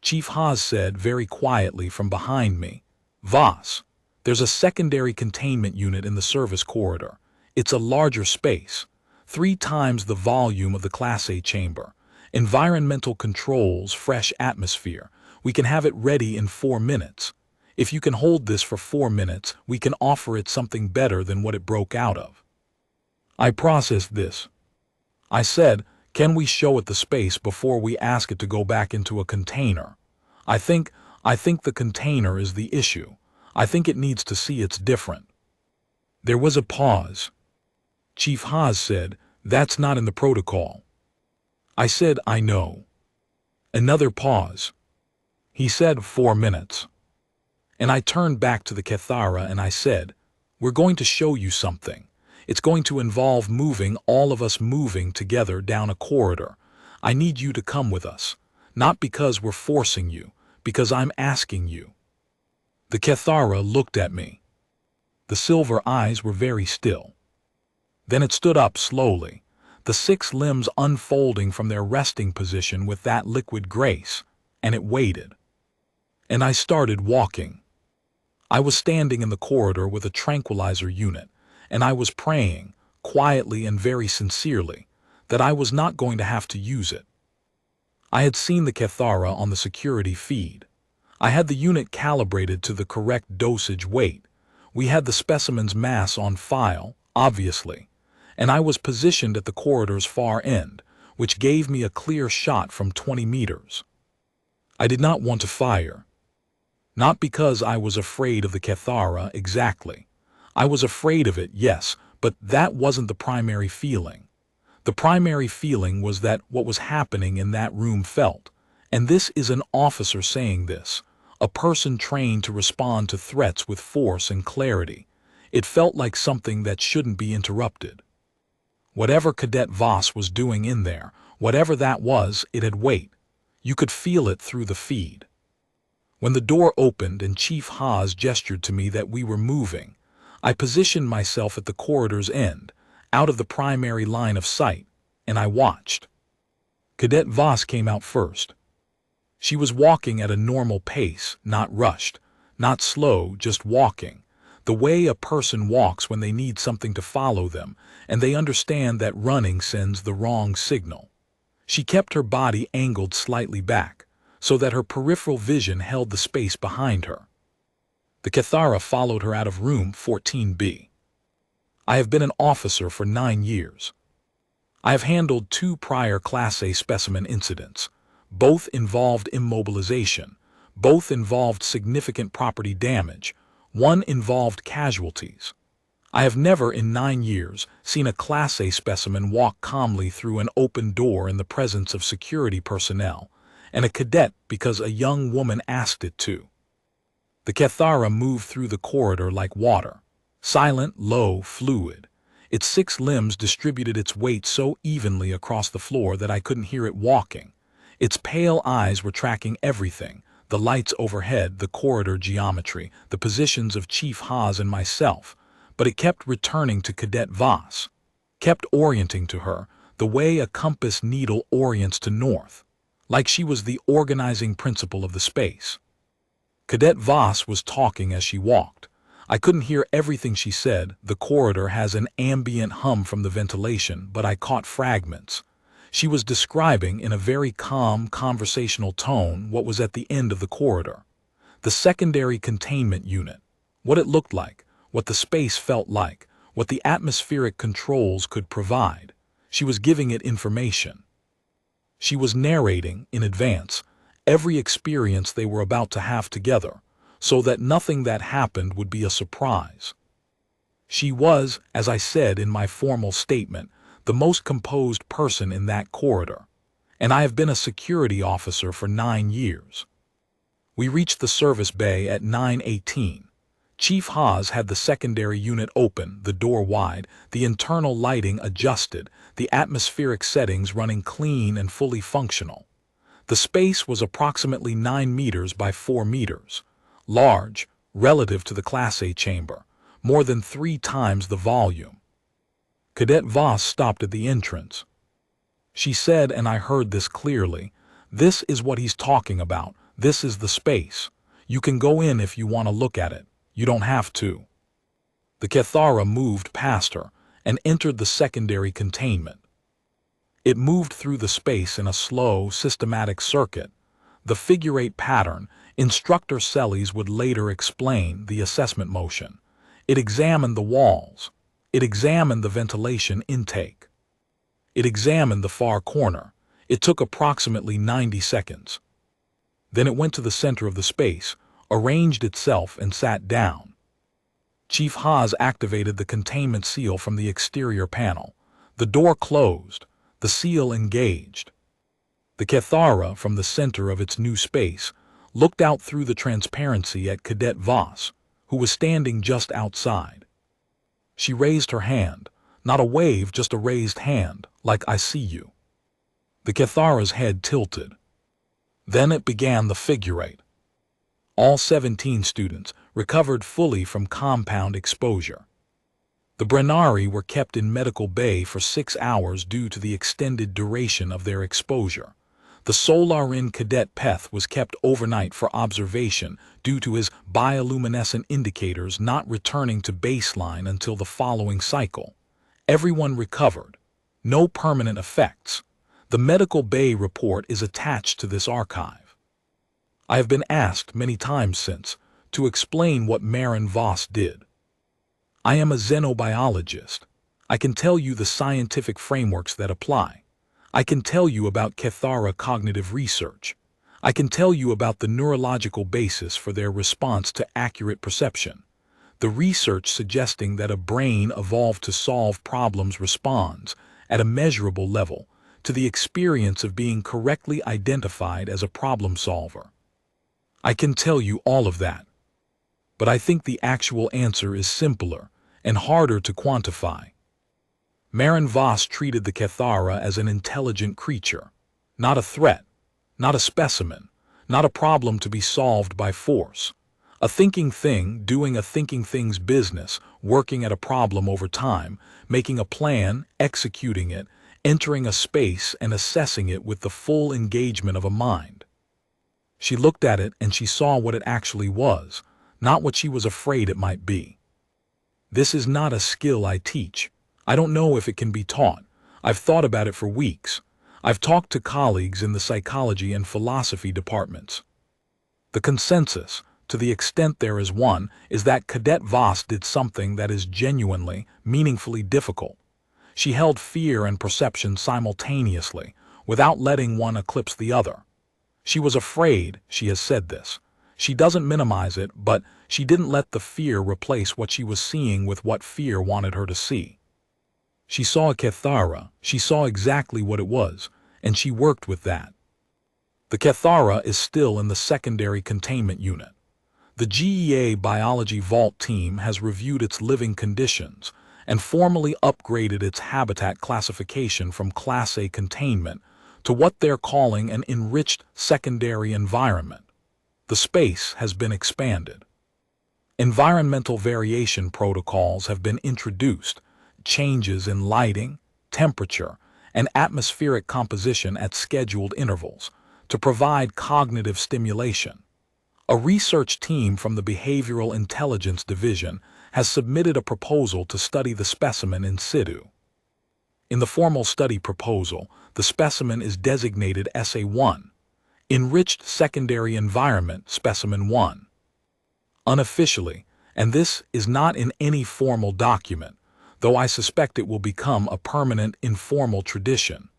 Chief Haas said very quietly from behind me, "Voss, there's a secondary containment unit in the service corridor. It's a larger space, 3 times the volume of the Class A chamber. Environmental controls, fresh atmosphere. We can have it ready in 4 minutes. If you can hold this for 4 minutes, we can offer it something better than what it broke out of." I processed this. I said, "Can we show it the space before we ask it to go back into a container? I think the container is the issue. I think it needs to see it's different." There was a pause. Chief Haas said, "That's not in the protocol." I said, "I know." Another pause. He said, 4 minutes. And I turned back to the Kethara and I said, "We're going to show you something. It's going to involve moving, all of us moving together down a corridor. I need you to come with us. Not because we're forcing you, because I'm asking you." The Kethara looked at me. The silver eyes were very still. Then it stood up slowly, the 6 limbs unfolding from their resting position with that liquid grace, and it waited. And I started walking. I was standing in the corridor with a tranquilizer unit, and I was praying, quietly and very sincerely, that I was not going to have to use it. I had seen the Kethara on the security feed. I had the unit calibrated to the correct dosage weight. We had the specimen's mass on file, obviously, and I was positioned at the corridor's far end, which gave me a clear shot from 20 meters. I did not want to fire. Not because I was afraid of the Kethara exactly. I was afraid of it, yes, but that wasn't the primary feeling. The primary feeling was that what was happening in that room felt, and this is an officer saying this, a person trained to respond to threats with force and clarity. It felt like something that shouldn't be interrupted. Whatever Cadet Voss was doing in there, whatever that was, it had weight. You could feel it through the feed. When the door opened and Chief Haas gestured to me that we were moving, I positioned myself at the corridor's end, out of the primary line of sight, and I watched. Cadet Voss came out first. She was walking at a normal pace, not rushed, not slow, just walking, the way a person walks when they need something to follow them, and they understand that running sends the wrong signal. She kept her body angled slightly back, so that her peripheral vision held the space behind her. The Kethara followed her out of room 14B. I have been an officer for 9 years. I have handled 2 prior Class A specimen incidents. Both involved immobilization. Both involved significant property damage. One involved casualties. I have never in 9 years seen a Class A specimen walk calmly through an open door in the presence of security personnel, and a cadet because a young woman asked it to. The Kethara moved through the corridor like water, silent, low, fluid. Its 6 limbs distributed its weight so evenly across the floor that I couldn't hear it walking. Its pale eyes were tracking everything, the lights overhead, the corridor geometry, the positions of Chief Haas and myself, but it kept returning to Cadet Voss, kept orienting to her, the way a compass needle orients to north, like she was the organizing principle of the space. Cadet Voss was talking as she walked. I couldn't hear everything she said. The corridor has an ambient hum from the ventilation, but I caught fragments. She was describing in a very calm, conversational tone what was at the end of the corridor. The secondary containment unit. What it looked like, what the space felt like, what the atmospheric controls could provide. She was giving it information. She was narrating, in advance, every experience they were about to have together, so that nothing that happened would be a surprise. She was, as I said in my formal statement, the most composed person in that corridor, and I have been a security officer for 9 years. We reached the service bay at 9:18. Chief Haas had the secondary unit open, the door wide, the internal lighting adjusted, the atmospheric settings running clean and fully functional. The space was approximately 9 meters by 4 meters. Large, relative to the Class A chamber, more than 3 times the volume. Cadet Voss stopped at the entrance. She said, and I heard this clearly, "This is what he's talking about. This is the space. You can go in if you want to look at it. You don't have to." The Cathara moved past her and entered the secondary containment. It moved through the space in a slow, systematic circuit. The figure-8 pattern, Instructor Sellies would later explain the assessment motion. It examined the walls. It examined the ventilation intake. It examined the far corner. It took approximately 90 seconds. Then it went to the center of the space, arranged itself, and sat down. Chief Haas activated the containment seal from the exterior panel. The door closed. The seal engaged. The Cathara, from the center of its new space, looked out through the transparency at Cadet Voss, who was standing just outside. She raised her hand, not a wave, just a raised hand, like "I see you." The Cathara's head tilted. Then it began the figure-8. All 17 students recovered fully from compound exposure. The Brennari were kept in medical bay for 6 hours due to the extended duration of their exposure. The Solarin Cadet Peth was kept overnight for observation due to his bioluminescent indicators not returning to baseline until the following cycle. Everyone recovered. No permanent effects. The medical bay report is attached to this archive. I have been asked many times since to explain what Maren Voss did. I am a xenobiologist. I can tell you the scientific frameworks that apply. I can tell you about Cathara cognitive research. I can tell you about the neurological basis for their response to accurate perception. The research suggesting that a brain evolved to solve problems responds, at a measurable level, to the experience of being correctly identified as a problem solver. I can tell you all of that. But I think the actual answer is simpler and harder to quantify. Maren Voss treated the Cathara as an intelligent creature, not a threat, not a specimen, not a problem to be solved by force. A thinking thing doing a thinking thing's business, working at a problem over time, making a plan, executing it, entering a space and assessing it with the full engagement of a mind. She looked at it and she saw what it actually was, not what she was afraid it might be. This is not a skill I teach. I don't know if it can be taught. I've thought about it for weeks. I've talked to colleagues in the psychology and philosophy departments. The consensus, to the extent there is one, is that Cadet Voss did something that is genuinely, meaningfully difficult. She held fear and perception simultaneously, without letting one eclipse the other. She was afraid, she has said this. She doesn't minimize it, but she didn't let the fear replace what she was seeing with what fear wanted her to see. She saw a Cathara, she saw exactly what it was, and she worked with that. The Cathara is still in the secondary containment unit. The GEA Biology Vault team has reviewed its living conditions and formally upgraded its habitat classification from Class A containment to what they're calling an enriched secondary environment. The space has been expanded. Environmental variation protocols have been introduced, changes in lighting, temperature, and atmospheric composition at scheduled intervals to provide cognitive stimulation. A research team from the Behavioral Intelligence Division has submitted a proposal to study the specimen in situ. In the formal study proposal, the specimen is designated SA1, Enriched Secondary Environment Specimen 1. Unofficially, and this is not in any formal document, though I suspect it will become a permanent informal tradition,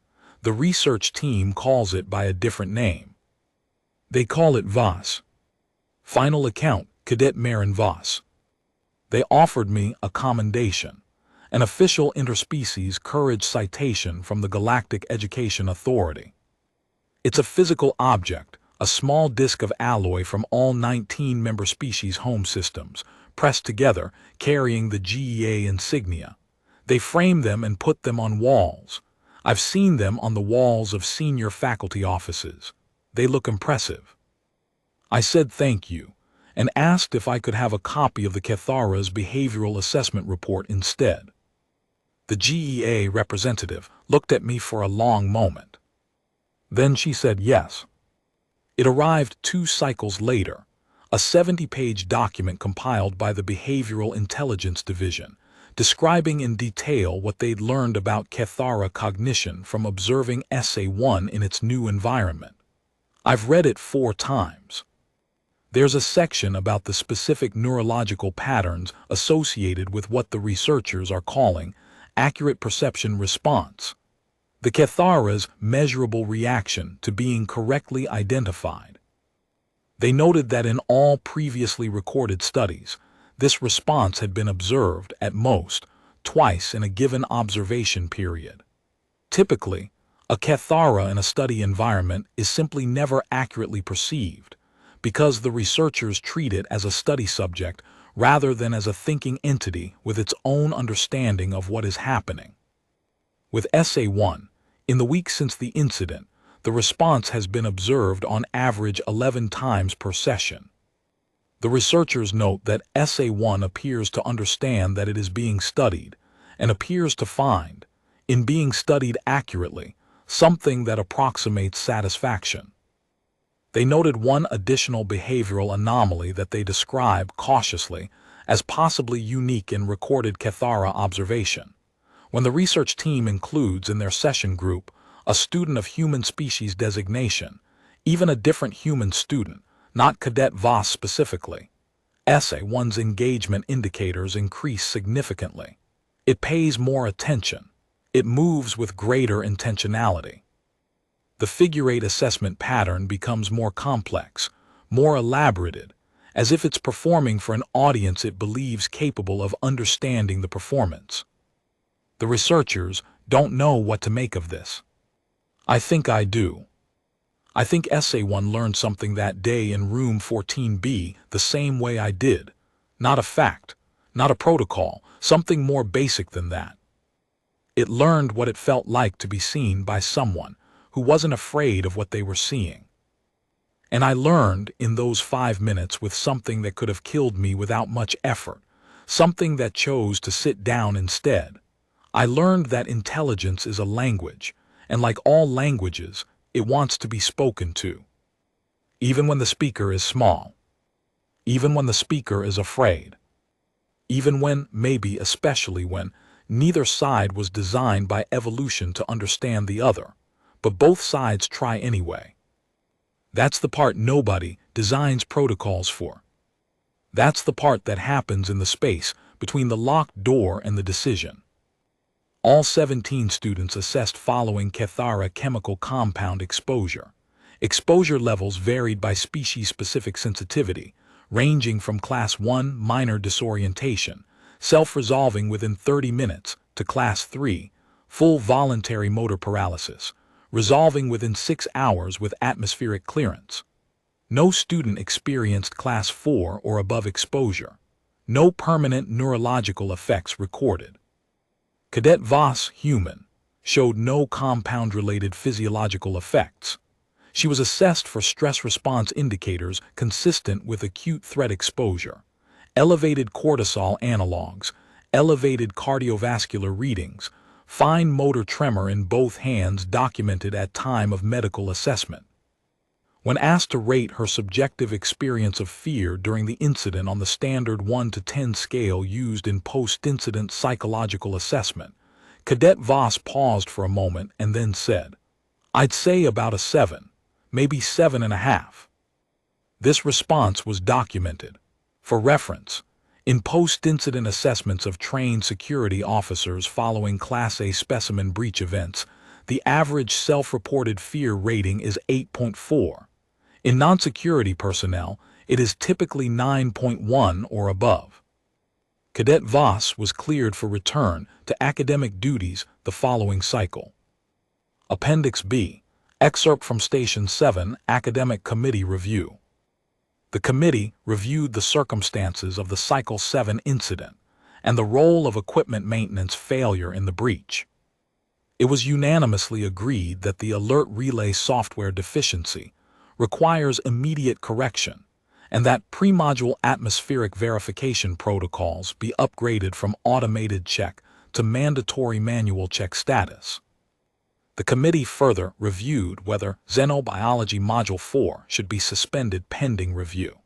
the research team calls it by a different name. They call it VOS. Final account, Cadet Marin VOS. They offered me a commendation, an official interspecies courage citation from the Galactic Education Authority. It's a physical object, a small disk of alloy from all 19 member species home systems, pressed together, carrying the GEA insignia. They frame them and put them on walls. I've seen them on the walls of senior faculty offices. They look impressive. I said thank you, and asked if I could have a copy of the Cathara's behavioral assessment report instead. The GEA representative looked at me for a long moment. Then she said yes. It arrived 2 cycles later, a 70-page document compiled by the Behavioral Intelligence Division, describing in detail what they'd learned about Cathara cognition from observing SA1 in its new environment. I've read it 4 times. There's a section about the specific neurological patterns associated with what the researchers are calling accurate perception response, the Cathara's measurable reaction to being correctly identified. They noted that in all previously recorded studies, this response had been observed at most twice in a given observation period. Typically, a Cathara in a study environment is simply never accurately perceived, because the researchers treat it as a study subject rather than as a thinking entity with its own understanding of what is happening. With SA1, in the week since the incident, the response has been observed on average 11 times per session. The researchers note that SA1 appears to understand that it is being studied and appears to find, in being studied accurately, something that approximates satisfaction. They noted one additional behavioral anomaly that they describe cautiously as possibly unique in recorded Cathara observation. When the research team includes in their session group a student of human species designation, even a different human student, not Cadet VOS specifically, SA1's engagement indicators increase significantly. It pays more attention. It moves with greater intentionality. The figure-8 assessment pattern becomes more complex, more elaborated, as if it's performing for an audience it believes capable of understanding the performance. The researchers don't know what to make of this. I think I do. I think SA1 learned something that day in room 14B the same way I did. Not a fact, not a protocol, something more basic than that. It learned what it felt like to be seen by someone who wasn't afraid of what they were seeing. And I learned in those 5 minutes with something that could have killed me without much effort, something that chose to sit down instead. I learned that intelligence is a language, and like all languages, it wants to be spoken to. Even when the speaker is small. Even when the speaker is afraid. Even when, maybe especially when, neither side was designed by evolution to understand the other, but both sides try anyway. That's the part nobody designs protocols for. That's the part that happens in the space between the locked door and the decision. All 17 students assessed following Cathara chemical compound exposure. Exposure levels varied by species-specific sensitivity, ranging from Class 1 minor disorientation, self-resolving within 30 minutes, to Class 3, full voluntary motor paralysis, resolving within 6 hours with atmospheric clearance. No student experienced Class 4 or above exposure. No permanent neurological effects recorded. Cadet VOS human showed no compound-related physiological effects. She was assessed for stress response indicators consistent with acute threat exposure, elevated cortisol analogs, elevated cardiovascular readings, fine motor tremor in both hands documented at time of medical assessment. When asked to rate her subjective experience of fear during the incident on the standard 1 to 10 scale used in post-incident psychological assessment, Cadet Voss paused for a moment and then said, "I'd say about a 7, maybe 7.5. This response was documented. For reference, in post-incident assessments of trained security officers following Class A specimen breach events, the average self-reported fear rating is 8.4. In non-security personnel, it is typically 9.1 or above. Cadet Voss was cleared for return to academic duties the following cycle. Appendix B, excerpt from Station 7 Academic Committee Review. The committee reviewed the circumstances of the Cycle 7 incident and the role of equipment maintenance failure in the breach. It was unanimously agreed that the alert relay software deficiency requires immediate correction and that pre-module atmospheric verification protocols be upgraded from automated check to mandatory manual check status. The committee further reviewed whether Xenobiology Module 4 should be suspended pending review.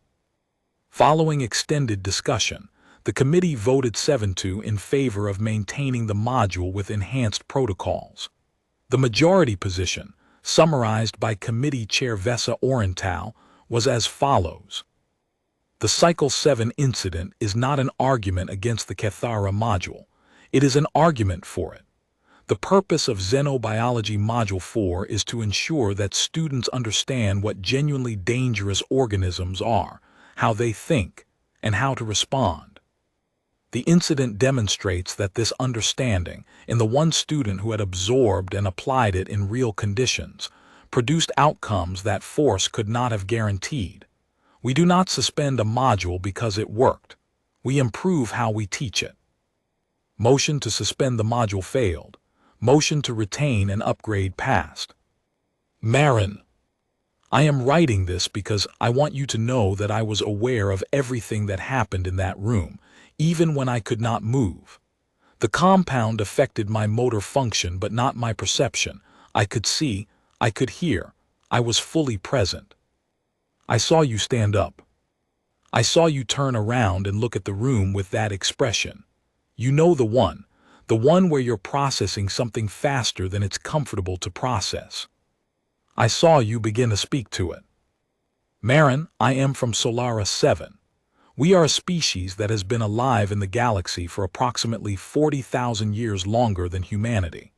Following extended discussion, the committee voted 7-2 in favor of maintaining the module with enhanced protocols. The majority position, summarized by Committee Chair Vesa Orenthal, was as follows. The Cycle 7 incident is not an argument against the Cathara module. It is an argument for it. The purpose of Xenobiology Module 4 is to ensure that students understand what genuinely dangerous organisms are, how they think, and how to respond. The incident demonstrates that this understanding, in the one student who had absorbed and applied it in real conditions, produced outcomes that force could not have guaranteed. We do not suspend a module because it worked. We improve how we teach it. Motion to suspend the module failed. Motion to retain and upgrade passed. Marin. I am writing this because I want you to know that I was aware of everything that happened in that room, even when I could not move. The compound affected my motor function but not my perception. I could see, I could hear, I was fully present. I saw you stand up. I saw you turn around and look at the room with that expression. You know the one where you're processing something faster than it's comfortable to process. I saw you begin to speak to it. Marin, I am from Solaris 7. We are a species that has been alive in the galaxy for approximately 40,000 years longer than humanity.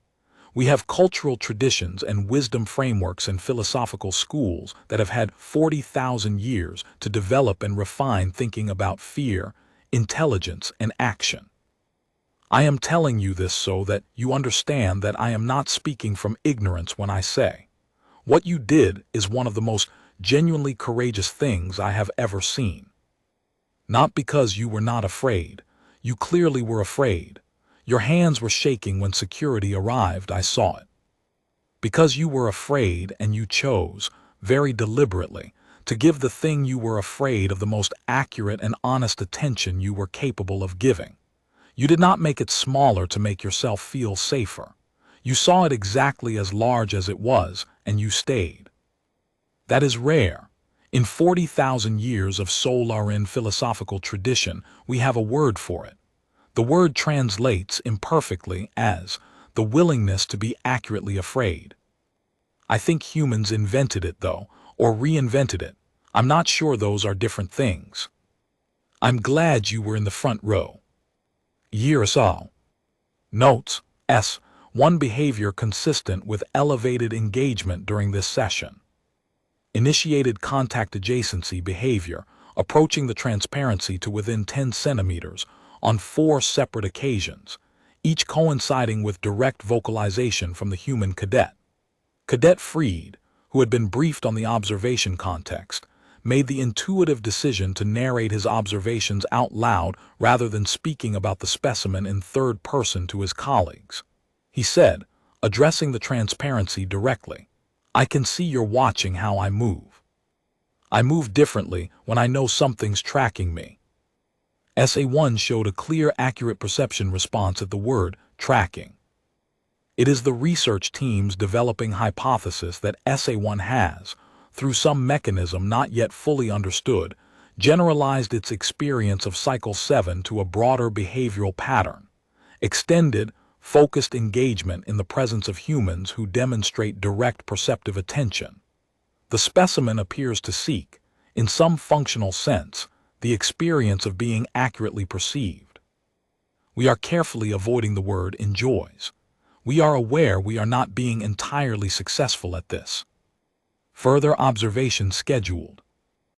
We have cultural traditions and wisdom frameworks and philosophical schools that have had 40,000 years to develop and refine thinking about fear, intelligence, and action. I am telling you this so that you understand that I am not speaking from ignorance when I say, what you did is one of the most genuinely courageous things I have ever seen. Not because you were not afraid. You clearly were afraid. Your hands were shaking when security arrived, I saw it. Because you were afraid and you chose, very deliberately, to give the thing you were afraid of the most accurate and honest attention you were capable of giving. You did not make it smaller to make yourself feel safer. You saw it exactly as large as it was, and you stayed. That is rare. In 40,000 years of Solarin philosophical tradition, we have a word for it. The word translates imperfectly as the willingness to be accurately afraid. I think humans invented it, though, or reinvented it. I'm not sure those are different things. I'm glad you were in the front row. Yearsal. Notes, S. One behavior consistent with elevated engagement during this session. Initiated contact adjacency behavior, approaching the transparency to within 10 centimeters on 4 separate occasions, each coinciding with direct vocalization from the human cadet. Cadet Freed, who had been briefed on the observation context, made the intuitive decision to narrate his observations out loud rather than speaking about the specimen in third person to his colleagues. He said, addressing the transparency directly, I can see you're watching how I move. I move differently when I know something's tracking me. SA1 showed a clear, accurate perception response at the word tracking. It is the research team's developing hypothesis that SA1 has, through some mechanism not yet fully understood, generalized its experience of cycle 7 to a broader behavioral pattern. Extended, focused engagement in the presence of humans who demonstrate direct perceptive attention. The specimen appears to seek, in some functional sense, the experience of being accurately perceived. We are carefully avoiding the word enjoys. We are aware we are not being entirely successful at this. Further observation scheduled.